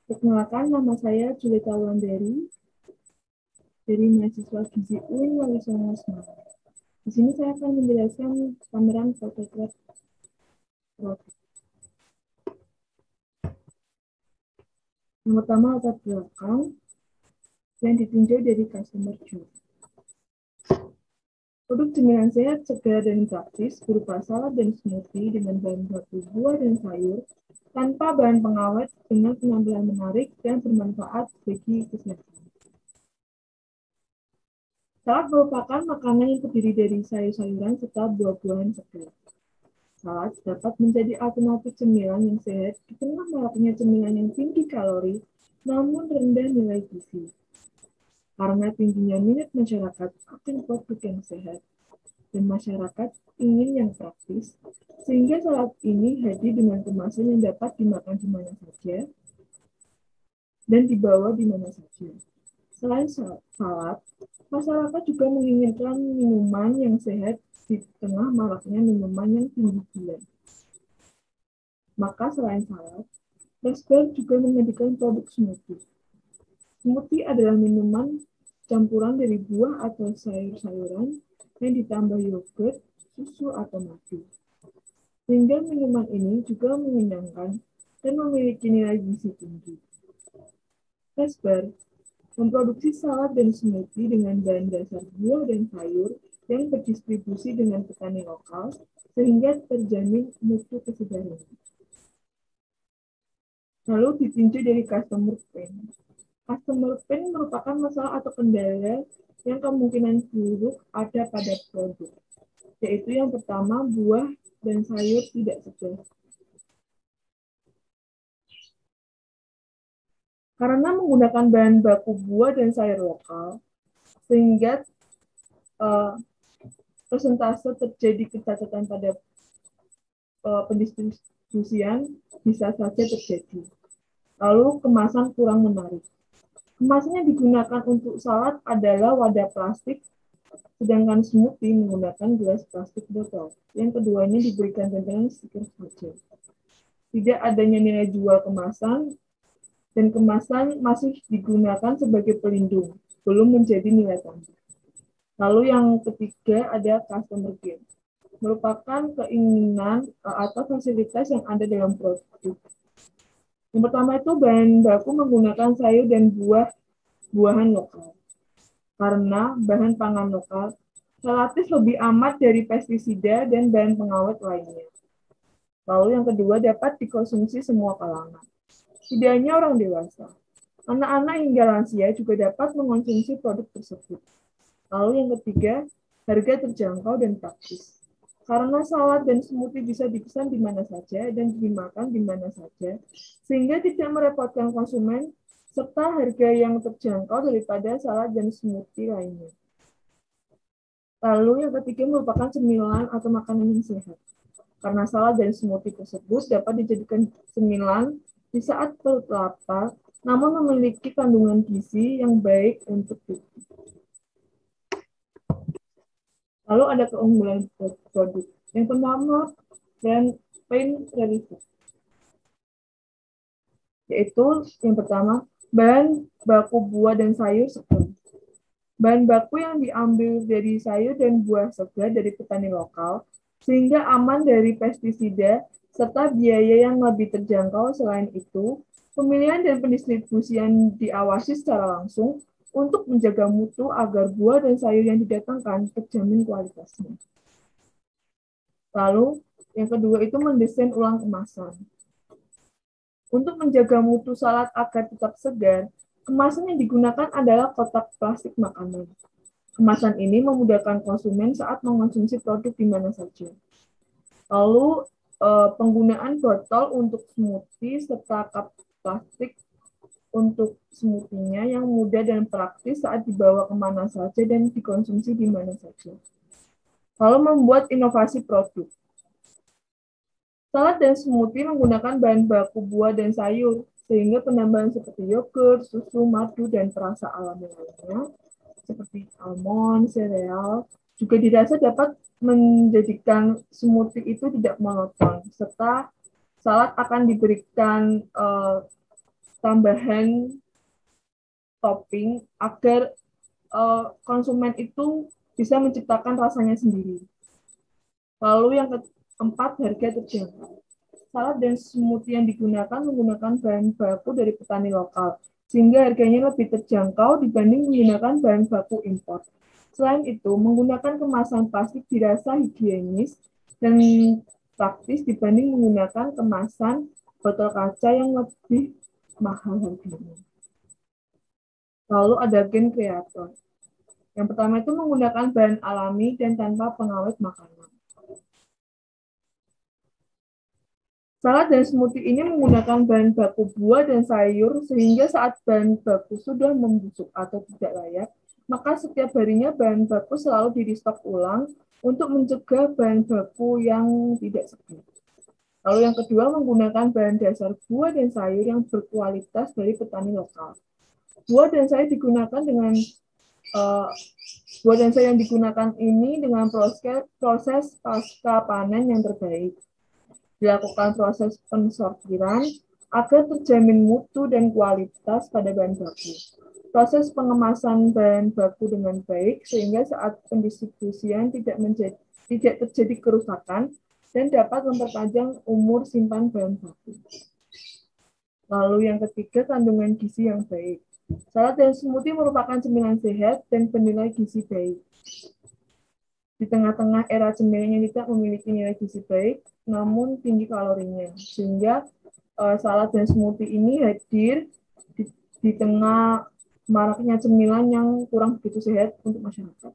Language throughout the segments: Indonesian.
Perkenalkan, nama saya Julita Wulandari dari mahasiswa Gizi UIN Wali Songo Semarang. Di sini saya akan menjelaskan pameran potretret produk. Yang pertama, latar belakang yang ditinjau dari customer journey. Produk cemilan sehat, segar, dan praktis berupa salad dan smoothie dengan bahan baku buah dan sayur tanpa bahan pengawet dengan penampilan menarik dan bermanfaat bagi kesehatan. Salad merupakan makanan yang terdiri dari sayur-sayuran serta buah-buahan segar. Salad dapat menjadi alternatif cemilan yang sehat di tengah maraknya cemilan yang tinggi kalori namun rendah nilai gizi. Karena tingginya minat masyarakat akan produk yang sehat dan masyarakat ingin yang praktis, sehingga salad ini hadir dengan kemasan yang dapat dimakan di mana saja dan dibawa di mana saja. Selain salad, masyarakat juga menginginkan minuman yang sehat di tengah maraknya minuman yang tinggi gula. Maka selain salad, Presber juga menyajikan produk smoothie. Smoothie adalah minuman campuran dari buah atau sayur-sayuran yang ditambah yogurt, susu, atau madu. Sehingga minuman ini juga mengenyangkan dan memiliki nilai gizi tinggi. Presber memproduksi salad dan smoothie dengan bahan dasar buah dan sayur yang berdistribusi dengan petani lokal sehingga terjamin mutu kesegaran. Lalu ditinjau dari customer pain. Customer pain merupakan masalah atau kendala yang kemungkinan buruk ada pada produk, yaitu yang pertama, buah dan sayur tidak segar. Karena menggunakan bahan baku buah dan sayur lokal, sehingga persentase terjadi kecacatan pada pendistribusian bisa saja terjadi. Lalu kemasan kurang menarik. Kemasan yang digunakan untuk salad adalah wadah plastik, sedangkan smoothie menggunakan gelas plastik botol. Yang keduanya diberikan gantungan stiker saja. Tidak adanya nilai jual kemasan, dan kemasan masih digunakan sebagai pelindung, belum menjadi nilai tambah. Lalu yang ketiga ada customer gain, merupakan keinginan atau fasilitas yang ada dalam produk. Yang pertama itu bahan baku menggunakan sayur dan buah-buahan lokal. Karena bahan pangan lokal relatif lebih aman dari pestisida dan bahan pengawet lainnya. Lalu yang kedua dapat dikonsumsi semua kalangan. Tidak hanya orang dewasa, anak-anak hingga lansia juga dapat mengonsumsi produk tersebut. Lalu yang ketiga, harga terjangkau dan praktis. Karena salad dan smoothie bisa dipesan di mana saja dan dimakan di mana saja, sehingga tidak merepotkan konsumen, serta harga yang terjangkau daripada salad dan smoothie lainnya. Lalu yang ketiga merupakan cemilan atau makanan yang sehat. Karena salad dan smoothie tersebut dapat dijadikan cemilan di saat perut lapar, namun memiliki kandungan gizi yang baik untuk tubuh. Lalu ada keunggulan produk. Yang pertama, brand pain relief. Yaitu yang pertama, bahan baku buah dan sayur segar. Bahan baku yang diambil dari sayur dan buah segar dari petani lokal, sehingga aman dari pestisida, serta biaya yang lebih terjangkau. Selain itu, pemilihan dan pendistribusian diawasi secara langsung untuk menjaga mutu agar buah dan sayur yang didatangkan terjamin kualitasnya. Lalu, yang kedua itu mendesain ulang kemasan. Untuk menjaga mutu salad agar tetap segar, kemasan yang digunakan adalah kotak plastik makanan. Kemasan ini memudahkan konsumen saat mengonsumsi produk di mana saja. Lalu, penggunaan botol untuk smoothie serta cup plastik untuk smoothie-nya yang mudah dan praktis saat dibawa kemana saja dan dikonsumsi di mana saja. Lalu membuat inovasi produk. Salad dan smoothie menggunakan bahan baku buah dan sayur, sehingga penambahan seperti yogurt, susu, madu, dan perasa alami lainnya, seperti almond, sereal, juga dirasa dapat menjadikan smoothie itu tidak monoton, serta salad akan diberikan tambahan topping agar konsumen itu bisa menciptakan rasanya sendiri. Lalu yang keempat, harga terjangkau. Salad dan smoothie yang digunakan menggunakan bahan baku dari petani lokal, sehingga harganya lebih terjangkau dibanding menggunakan bahan baku impor. Selain itu, menggunakan kemasan plastik dirasa higienis dan praktis dibanding menggunakan kemasan botol kaca yang lebih mahal harganya. Lalu ada gen kreator. Yang pertama itu menggunakan bahan alami dan tanpa pengawet makanan. Salad dan smoothie ini menggunakan bahan baku buah dan sayur sehingga saat bahan baku sudah membusuk atau tidak layak, maka setiap harinya bahan baku selalu di-restock ulang untuk mencegah bahan baku yang tidak segar. Lalu yang kedua, menggunakan bahan dasar buah dan sayur yang berkualitas dari petani lokal. Buah dan sayur digunakan dengan buah dan sayur yang digunakan ini dengan proses pasca panen yang terbaik. Dilakukan proses pensortiran agar terjamin mutu dan kualitas pada bahan baku. Proses pengemasan bahan baku dengan baik sehingga saat pendistribusian tidak terjadi kerusakan dan dapat memperpanjang umur simpan bahan baku. Lalu yang ketiga, kandungan gizi yang baik. Salad dan smoothie merupakan cemilan sehat dan bernilai gizi baik. Di tengah-tengah era cemilan yang tidak memiliki nilai gizi baik, namun tinggi kalorinya, sehingga salad dan smoothie ini hadir di tengah maraknya cemilan yang kurang begitu sehat untuk masyarakat.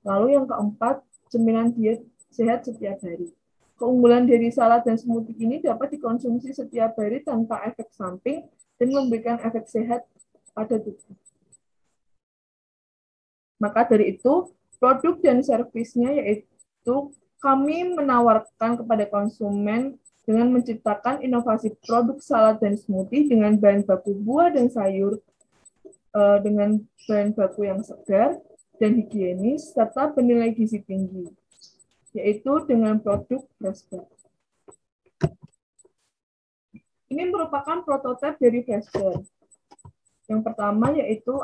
Lalu yang keempat, cemilan diet sehat setiap hari. Keunggulan dari salad dan smoothie ini dapat dikonsumsi setiap hari tanpa efek samping dan memberikan efek sehat pada tubuh. Maka dari itu, produk dan servisnya yaitu kami menawarkan kepada konsumen dengan menciptakan inovasi produk salad dan smoothie dengan bahan baku buah dan sayur, dengan bahan baku yang segar dan higienis, serta bernilai gizi tinggi, yaitu dengan produk Freshbar. Ini merupakan prototipe dari Freshbar. Yang pertama yaitu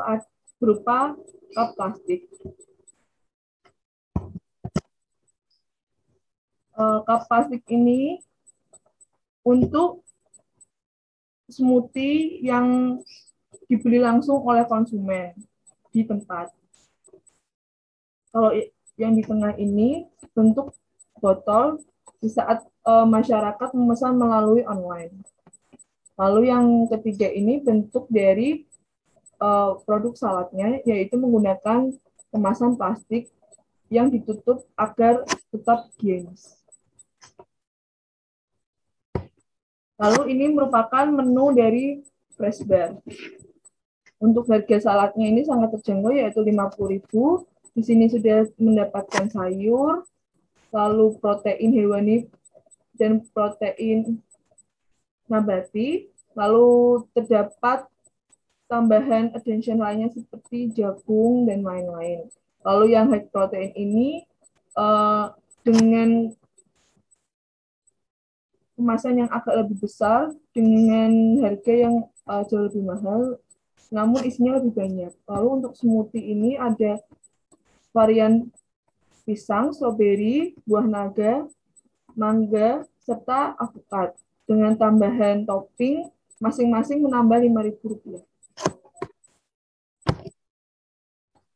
berupa cup plastik. Cup plastik ini untuk smoothie yang dibeli langsung oleh konsumen di tempat. Kalau yang di tengah ini bentuk botol di saat masyarakat memesan melalui online. Lalu yang ketiga ini bentuk dari produk saladnya, yaitu menggunakan kemasan plastik yang ditutup agar tetap higienis. Lalu ini merupakan menu dari Freshbar. Untuk harga saladnya ini sangat terjangkau, yaitu 50.000. Di sini sudah mendapatkan sayur, lalu protein hewani dan protein nabati, lalu terdapat tambahan addition lainnya seperti jagung dan lain-lain. Lalu yang high protein ini dengan kemasan yang agak lebih besar dengan harga yang jauh lebih mahal, namun isinya lebih banyak. Lalu untuk smoothie ini ada varian pisang, stroberi, buah naga, mangga, serta alpukat dengan tambahan topping masing-masing menambah Rp5.000.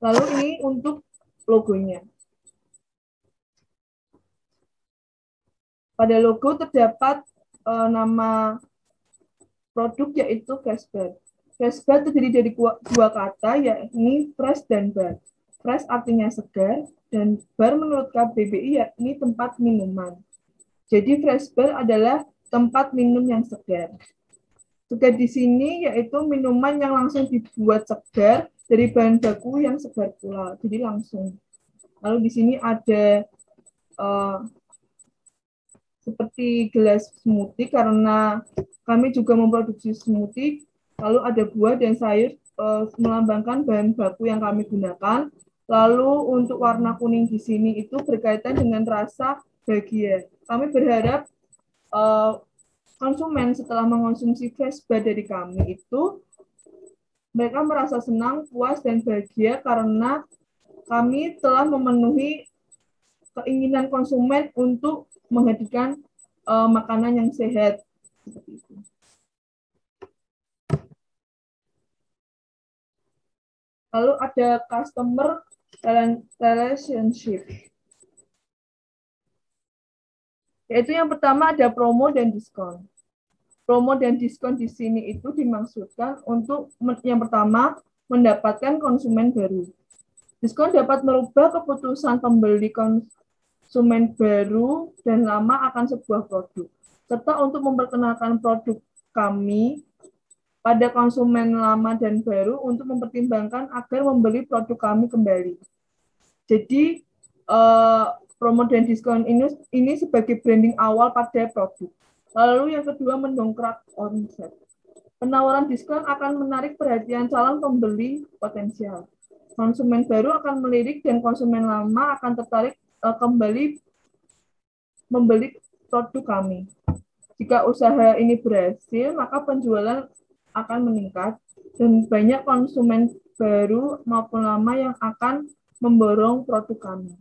Lalu ini untuk logonya. Pada logo terdapat nama produk yaitu Freshbar. Freshbar terdiri dari dua kata, yakni fresh dan bar. Fresh artinya segar, dan bar menurut KBBI yakni tempat minuman. Jadi Freshbar adalah tempat minum yang segar. Segar di sini yaitu minuman yang langsung dibuat segar dari bahan baku yang segar pula, jadi langsung. Lalu di sini ada seperti gelas smoothie karena kami juga memproduksi smoothie. Lalu ada buah dan sayur melambangkan bahan baku yang kami gunakan. Lalu untuk warna kuning di sini itu berkaitan dengan rasa bahagia. Kami berharap konsumen setelah mengonsumsi fresh bar dari kami itu mereka merasa senang, puas, dan bahagia karena kami telah memenuhi keinginan konsumen untuk menghadirkan makanan yang sehat. Lalu ada customer relationship. Yaitu yang pertama ada promo dan diskon. Promo dan diskon di sini itu dimaksudkan untuk yang pertama mendapatkan konsumen baru. Diskon dapat merubah keputusan pembeli konsumen baru dan lama akan sebuah produk, serta untuk memperkenalkan produk kami pada konsumen lama dan baru untuk mempertimbangkan agar membeli produk kami kembali. Jadi promo dan diskon ini sebagai branding awal pada produk. Lalu yang kedua mendongkrak omset. Penawaran diskon akan menarik perhatian calon pembeli potensial. Konsumen baru akan melirik dan konsumen lama akan tertarik kembali membeli produk kami. Jika usaha ini berhasil, maka penjualan akan meningkat dan banyak konsumen baru maupun lama yang akan memborong produk kami.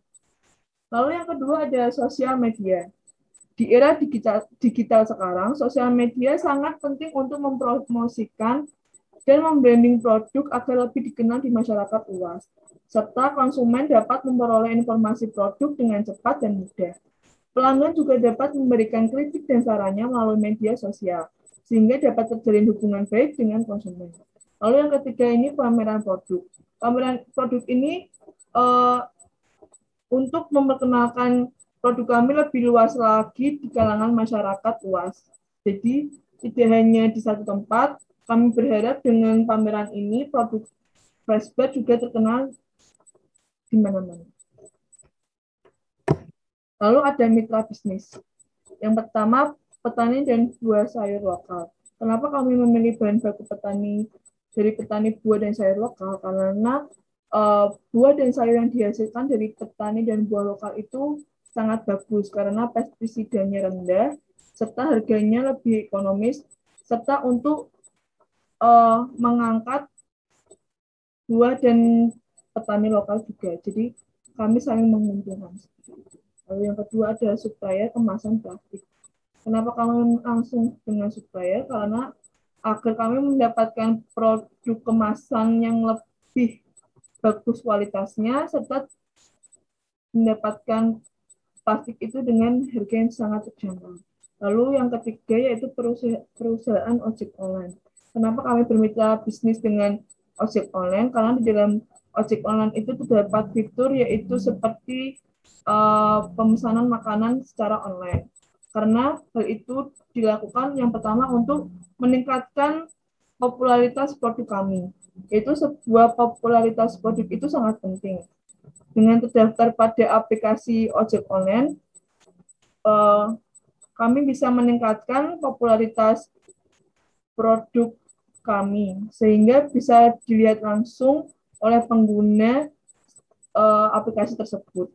Lalu yang kedua ada sosial media. Di era digital sekarang, sosial media sangat penting untuk mempromosikan dan membranding produk agar lebih dikenal di masyarakat luas, serta konsumen dapat memperoleh informasi produk dengan cepat dan mudah. Pelanggan juga dapat memberikan kritik dan sarannya melalui media sosial, sehingga dapat terjalin hubungan baik dengan konsumen. Lalu yang ketiga ini pameran produk. Pameran produk ini untuk memperkenalkan produk kami lebih luas lagi di kalangan masyarakat luas. Jadi tidak hanya di satu tempat, kami berharap dengan pameran ini produk Freshbar juga terkenal di mana-mana. Lalu ada mitra bisnis. Yang pertama, petani dan buah sayur lokal. Kenapa kami memilih bahan baku dari petani buah dan sayur lokal? Karena buah dan sayur yang dihasilkan dari petani dan buah lokal itu sangat bagus karena pestisidanya rendah, serta harganya lebih ekonomis, serta untuk mengangkat buah dan petani lokal juga. Jadi kami saling menguntungkan. Lalu yang kedua ada supplier kemasan plastik. Kenapa kami langsung dengan supplier? Karena agar kami mendapatkan produk kemasan yang lebih bagus kualitasnya, serta mendapatkan plastik itu dengan harga yang sangat terjangkau. Lalu yang ketiga yaitu perusahaan ojek online. Kenapa kami bermitra bisnis dengan ojek online? Karena di dalam ojek online itu terdapat fitur yaitu seperti pemesanan makanan secara online. Karena hal itu dilakukan yang pertama untuk meningkatkan popularitas produk kami. Itu sebuah popularitas produk itu sangat penting. Dengan terdaftar pada aplikasi ojek online, kami bisa meningkatkan popularitas produk kami sehingga bisa dilihat langsung oleh pengguna aplikasi tersebut.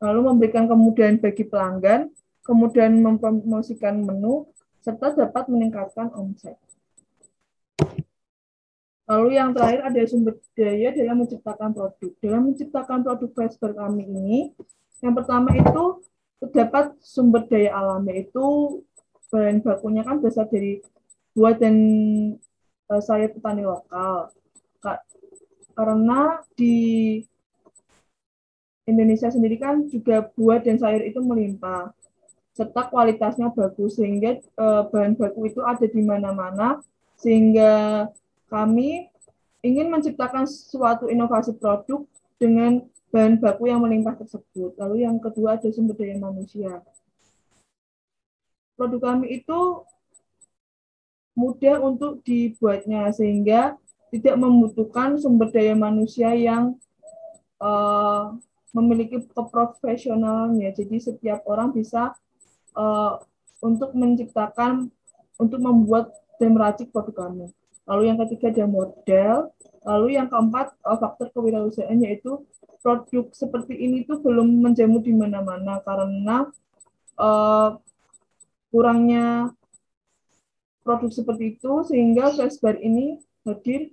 Lalu memberikan kemudahan bagi pelanggan, kemudian mempromosikan menu, serta dapat meningkatkan omset. Lalu yang terakhir ada sumber daya dalam menciptakan produk. Dalam menciptakan produk Freshbar kami ini, yang pertama itu terdapat sumber daya alam, yaitu bahan bakunya kan berasal dari buah dan sayur petani lokal. Karena di Indonesia sendiri kan juga buah dan sayur itu melimpah, serta kualitasnya bagus, sehingga bahan baku itu ada di mana-mana, sehingga kami ingin menciptakan suatu inovasi produk dengan bahan baku yang melimpah tersebut. Lalu yang kedua ada sumber daya manusia. Produk kami itu mudah untuk dibuatnya, sehingga tidak membutuhkan sumber daya manusia yang memiliki keprofesionalnya. Jadi setiap orang bisa untuk membuat dan meracik produk kami. Lalu yang ketiga ada modal. Lalu yang keempat faktor kewirausahaan, yaitu produk seperti ini tuh belum menjamu di mana-mana karena kurangnya produk seperti itu, sehingga flash bar ini hadir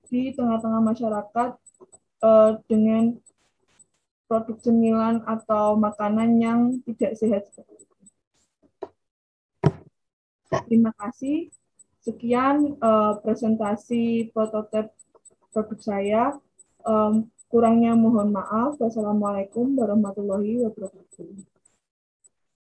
di tengah-tengah masyarakat dengan produk cemilan atau makanan yang tidak sehat. Terima kasih. Sekian presentasi prototipe produk saya. Kurangnya mohon maaf. Wassalamualaikum warahmatullahi wabarakatuh.